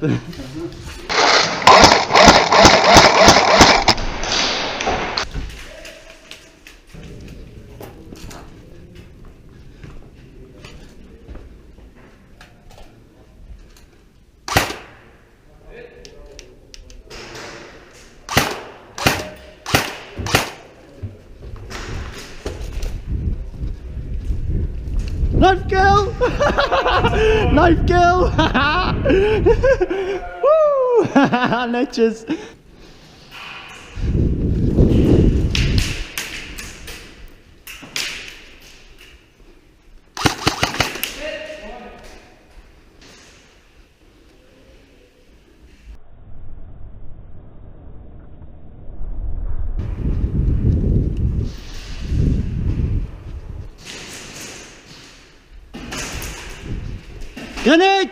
Knife kill! Knife kill! Woo! Netjes! Grenade!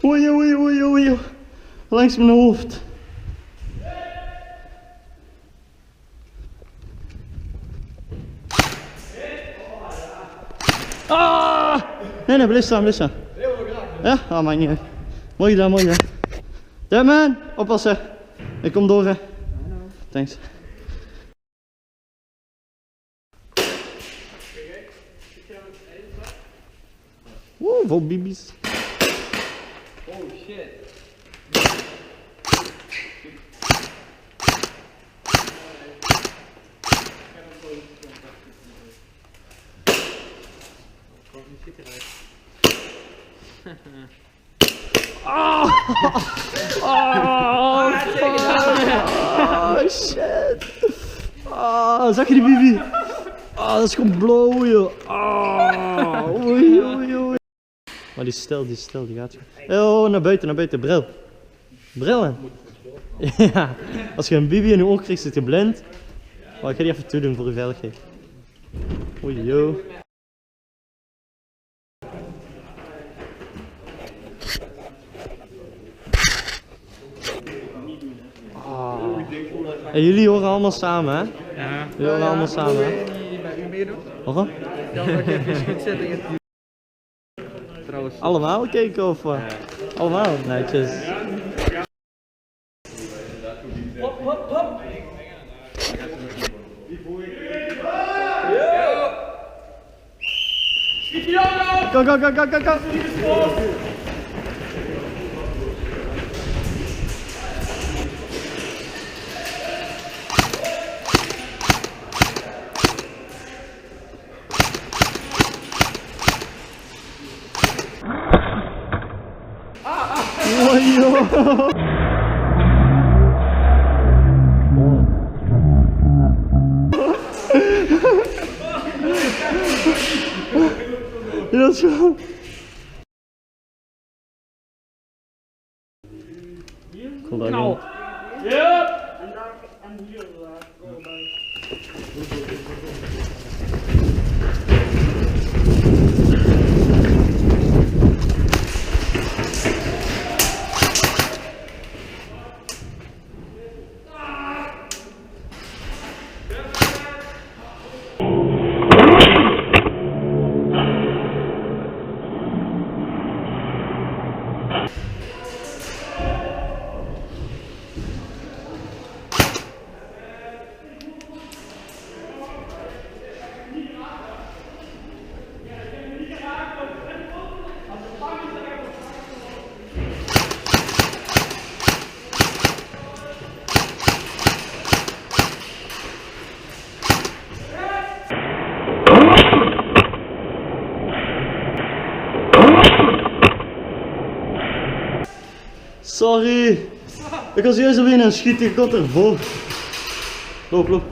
Oei, oei, oei, oei. Langs mijn hoofd. Ah! Nee, blijf staan, Ja? Ah, maakt niet uit. Mooi gedaan, mooi gedaan. Ja man, oppassen. Ik kom door hè. Thanks. Wow, vol bibi's. Oh shit. Oh, oh, oh shit. Oh, zag je die bibi? Oh, dat is gewoon blauw joh. Oh, oei, oei, oei. Maar die is stil, die gaat goed. Oh, naar buiten, bril. Brillen. Ja, als je een bibi in je oog krijgt, zit je blind. Oh, ik ga die even toedoen voor je veiligheid. Oei, yo. Oh. En jullie horen allemaal samen, hè? Ja. Jullie horen allemaal samen, hè? Bij u meedoen? Waarom? Dan dat je even goed zet in het... Trouwens. Allemaal kijken of wat? Allemaal, netjes. Hop, hop, hop. Schiet je aan! Go, go, go, go, go, go! Oh, joh. Ja, dat is gewoon... Knal! Ja! En hier Sorry. Ik was juist alweer aan het schieten, ik had ervoor. Loop, loop.